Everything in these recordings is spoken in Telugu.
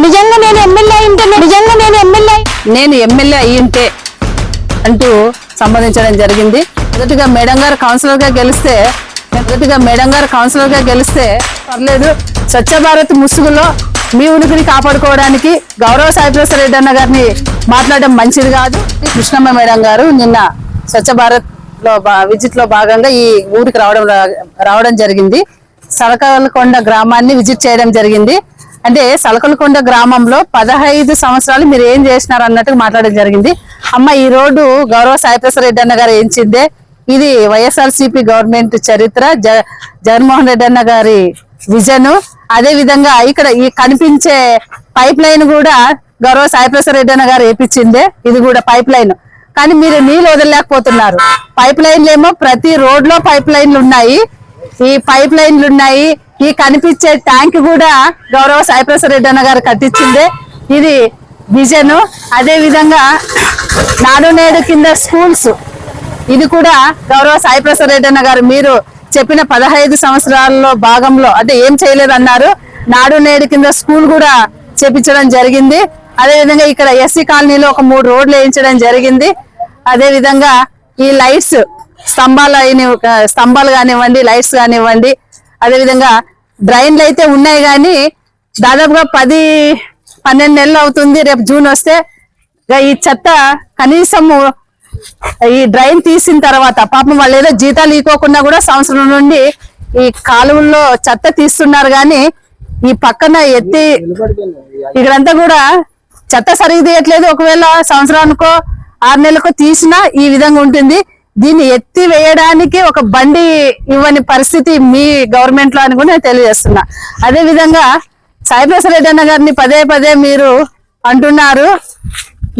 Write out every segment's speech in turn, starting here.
నిజంగా నేను ఎమ్మెల్యే అయ్యింటే అంటూ సంబోధించడం జరిగింది. మొదటిగా మేడం గారు కౌన్సిలర్ గా గెలిస్తే పర్లేదు, స్వచ్ఛ భారత్ ముసుగులో మీ ఉనికిని కాపాడుకోవడానికి గౌరవ సాయిప్రసాద్ రెడ్డి అన్న గారిని మాట్లాడడం మంచిది కాదు. కృష్ణమ్మ మేడం గారు నిన్న స్వచ్ఛ భారత్ లో విజిట్ లో భాగంగా ఈ ఊరికి రావడం జరిగింది. సలకలకొండ గ్రామాన్ని విజిట్ చేయడం జరిగింది. అంటే సలకలకొండ గ్రామంలో 15 సంవత్సరాలు మీరు ఏం చేసినారు అన్నట్టుగా మాట్లాడడం జరిగింది. అమ్మ, ఈ రోడ్డు గౌరవ సాయిప్రసాద్ రెడ్డి అన్న గారు ఏంచిందే, ఇది వైఎస్ఆర్సీపీ గవర్నమెంట్ చరిత్ర, జగన్మోహన్ రెడ్డి అన్న గారి విజన్. అదే విధంగా ఇక్కడ ఈ కనిపించే పైప్ లైన్ కూడా గౌరవ సాయిప్రసాద్ రెడ్డి అన్న గారు వేపించిందే, ఇది కూడా పైప్ లైన్. కానీ మీరు నీళ్ళు వదలలేకపోతున్నారు. పైప్ లైన్లు ఏమో ప్రతి రోడ్ లో పైప్ లైన్లు ఉన్నాయి. ఈ కనిపించే ట్యాంక్ కూడా గౌరవ సాయిప్రసాద్ రెడ్డి అన్న గారు కట్టించిందే, ఇది విజన్. అదే విధంగా నాడు నేడు కింద స్కూల్స్, ఇది కూడా గౌరవ సాయిప్రసాద్ రెడ్డి అన్న గారు మీరు చెప్పిన 15 సంవత్సరాల్లో భాగంలో అంటే ఏం చేయలేదు అన్నారు. నాడు నేడు కింద స్కూల్ కూడా చేపించడం జరిగింది. అదే విధంగా ఇక్కడ ఎస్సీ కాలనీలో ఒక 3 రోడ్లు వేయించడం జరిగింది. అదే విధంగా ఈ లైట్స్ స్తంభాలు కానివ్వండి, లైట్స్ కానివ్వండి, అదే విధంగా డ్రైన్లు అయితే ఉన్నాయి. కానీ దాదాపుగా 10-12 నెలలు అవుతుంది. రేపు జూన్ వస్తే ఈ చెత్త కనీసము ఈ డ్రైన్ తీసిన తర్వాత పాపం వాళ్ళు ఏదో జీతాలు ఇవ్వకుండా కూడా సంవత్సరం నుండి ఈ కాలువల్లో చెత్త తీస్తున్నారు. కానీ ఈ పక్కన ఎత్తి ఇక్కడంతా కూడా చెత్త సరిగ్గా తీయట్లేదు. ఒకవేళ సంవత్సరానికో 6 నెలలకో తీసినా ఈ విధంగా ఉంటుంది. దీన్ని ఎత్తి వేయడానికి ఒక బండి ఇవ్వని పరిస్థితి మీ గవర్నమెంట్ లో అని కూడా నేను తెలియజేస్తున్నా. అదే విధంగా సాయిప్రసాద్ రెడ్డి అన్న గారిని పదే మీరు అంటున్నారు.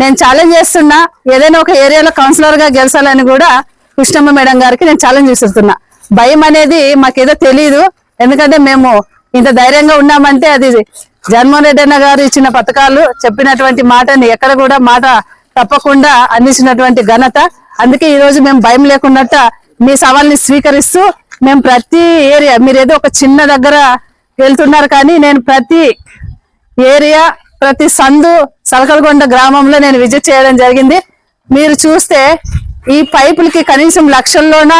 నేను ఛాలెంజ్ చేస్తున్నా, ఏదైనా ఒక ఏరియాలో కౌన్సిలర్ గా గెలిచాలని కూడా కృష్ణమ్మ మేడం గారికి నేను ఛాలెంజ్ చేస్తున్నా. భయం అనేది మాకేదో తెలియదు. ఎందుకంటే మేము ఇంత ధైర్యంగా ఉన్నామంటే అది జగన్మోహన్ రెడ్డి అన్న గారు ఇచ్చిన పథకాలు, చెప్పినటువంటి మాటని ఎక్కడ కూడా మాట తప్పకుండా అందించినటువంటి ఘనత. అందుకే ఈ రోజు మేము భయం లేకున్నట్ట మీ సవాల్ని స్వీకరిస్తూ మేము ప్రతి ఏరియా, మీరేదో ఒక చిన్న దగ్గర వెళ్తున్నారు కానీ నేను ప్రతి ఏరియా, ప్రతి సందు సలకలకొండ గ్రామంలో నేను విజిట్ చేయడం జరిగింది. మీరు చూస్తే ఈ పైపులకి కనీసం లక్షల్లోన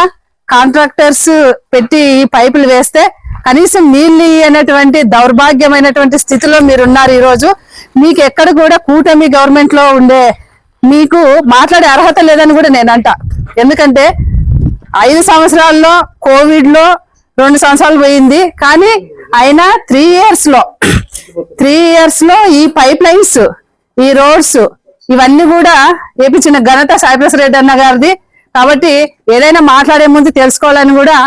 కాంట్రాక్టర్స్ పెట్టి ఈ పైపులు వేస్తే కనీసం నీళ్ళు అనేటువంటి దౌర్భాగ్యమైనటువంటి స్థితిలో మీరున్నారు. ఈ రోజు మీకు ఎక్కడ కూడా కూటమి గవర్నమెంట్ లో ఉండే మీకు మాట్లాడే అర్హత లేదని కూడా నేను అంట. ఎందుకంటే 5 సంవత్సరాల్లో కోవిడ్ లో 2 సంవత్సరాలు పోయింది. కానీ అయినా 3 ఇయర్స్ లో ఈ పైప్ లైన్స్, ఈ రోడ్స్ ఇవన్నీ కూడా వేపించిన ఘనత సాయిప్రసాద్ రెడ్డి అన్న గారిది. కాబట్టి ఏదైనా మాట్లాడే ముందు తెలుసుకోవాలని కూడా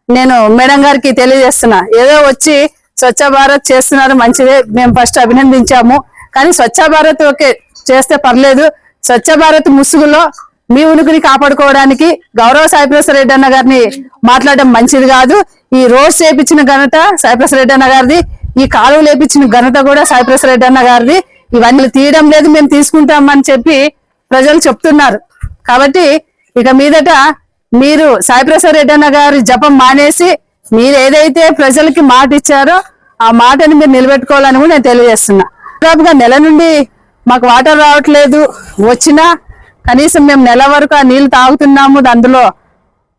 నేను మేడం గారికి తెలియజేస్తున్నా. ఏదో వచ్చి స్వచ్ఛ భారత్ చేస్తున్నారు, మంచిదే, మేము ఫస్ట్ అభినందించాము. కానీ స్వచ్ఛ భారత్ ఓకే చేస్తే పర్లేదు, స్వచ్ఛ భారత్ ముసుగులో మీ ఉనికిని కాపాడుకోవడానికి గౌరవ సాయిప్రసాద్ రెడ్డి అన్న గారిని మాట్లాడడం మంచిది కాదు. ఈ రోడ్స్ వేపించిన ఘనత సాయిప్రసాద్ రెడ్డి అన్న గారిది, ఈ కాలువలు వేపించిన ఘనత కూడా సాయిప్రసాద్ రెడ్డి అన్న గారిది. ఇవన్నీ తీయడం లేదు, మేము తీసుకుంటామని చెప్పి ప్రజలు చెప్తున్నారు. కాబట్టి ఇక మీదట మీరు సాయిప్రసాద్ రెడ్డి అన్న గారి జపం మానేసి మీరు ఏదైతే ప్రజలకి మాట ఇచ్చారో ఆ మాటని మీరు నిలబెట్టుకోవాలని కూడా నేను తెలియజేస్తున్నా. దాదాపుగా నెల నుండి మాకు వాటర్ రావట్లేదు, వచ్చినా కనీసం మేము నెల వరకు ఆ నీళ్లు తాగుతున్నాము, అందులో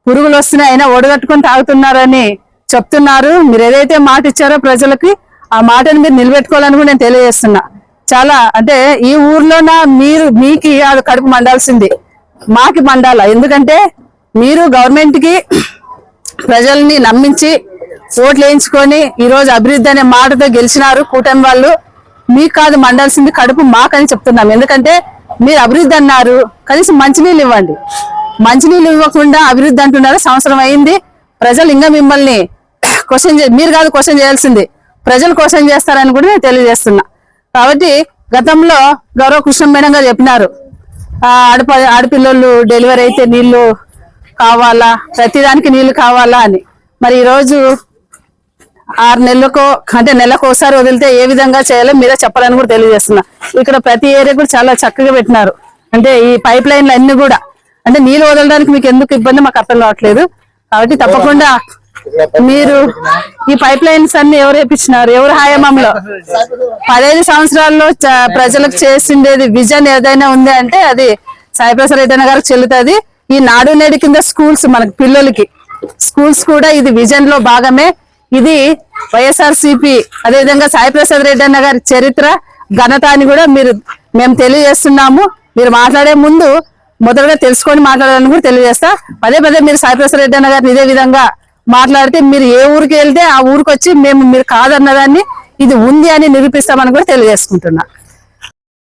పురుగులు వస్తున్నాయి, అయినా ఒడగట్టుకొని తాగుతున్నారని చెప్తున్నారు. మీరు ఏదైతే మాట ఇచ్చారో ప్రజలకి ఆ మాటని మీరు నిలబెట్టుకోవాలని కూడా నేను తెలియజేస్తున్నా. చాలా అంటే ఈ ఊర్లోన మీకు అది కడుపు మండాల్సింది, మాకి మండాల. ఎందుకంటే మీరు గవర్నమెంట్ కి ప్రజల్ని నమ్మించి ఓట్లు వేయించుకొని ఈ రోజు అభివృద్ధి అనే మాటతో గెలిచినారు కూటమి వాళ్ళు. మీకు కాదు మండాల్సింది, కడుపు మాకని చెప్తున్నాం. ఎందుకంటే మీరు అభివృద్ధి అన్నారు, కనీసం మంచినీళ్ళు ఇవ్వండి. మంచినీళ్ళు ఇవ్వకుండా అభివృద్ధి అంటున్నారు. సంవత్సరం అయింది, ప్రజలు ఇంకా మిమ్మల్ని మీరు కాదు క్వశ్చన్ చేయాల్సింది, ప్రజలు క్వశ్చన్ చేస్తారని కూడా నేను తెలియజేస్తున్నా. కాబట్టి గతంలో గౌరవ కృష్ణ మేడం గారు చెప్పినారు, ఆడపిల్లలు డెలివరీ అయితే నీళ్లు కావాలా, ప్రతిదానికి నీళ్లు కావాలా అని. మరి ఈరోజు 6 నెలలకో అంటే నెలకు ఒకసారి వదిలితే ఏ విధంగా చేయాలో మీరే చెప్పాలని కూడా తెలియజేస్తున్నా. ఇక్కడ ప్రతి ఏరియా కూడా చాలా చక్కగా పెట్టినారు. అంటే ఈ పైప్ లైన్లు అన్ని కూడా అంటే నీళ్లు వదలడానికి మీకు ఎందుకు ఇబ్బంది మాకు అర్థం కావట్లేదు. కాబట్టి తప్పకుండా మీరు ఈ పైప్ లైన్స్ అన్ని ఎవరు వేపించినారు? ఎవరు హయాంలో 15 సంవత్సరాల్లో ప్రజలకు చేసిండేది విజన్ ఏదైనా ఉంది అంటే అది సాయిప్రసాద్ రెడ్డి అన్న గారికి చెల్లుతుంది. ఈ నాడు నేడు కింద స్కూల్స్ మనకి పిల్లలకి స్కూల్స్ కూడా ఇది విజన్ లో భాగమే. ఇది వైఎస్ఆర్సీపీ అదేవిధంగా సాయిప్రసాద్ రెడ్డి అన్న గారి చరిత్ర ఘనత అని కూడా మేము తెలియజేస్తున్నాము. మీరు మాట్లాడే ముందు మొదటగా తెలుసుకొని మాట్లాడాలని కూడా తెలియజేస్తా. పదే పదే మీరు సాయిప్రసాద్ రెడ్డి అన్న గారిని ఇదే విధంగా మాట్లాడితే మీరు ఏ ఊరికి వెళ్తే ఆ ఊరికి వచ్చి మీరు కాదన్నదాన్ని ఇది ఉంది అని నిరూపిస్తామని కూడా తెలియజేసుకుంటున్నా.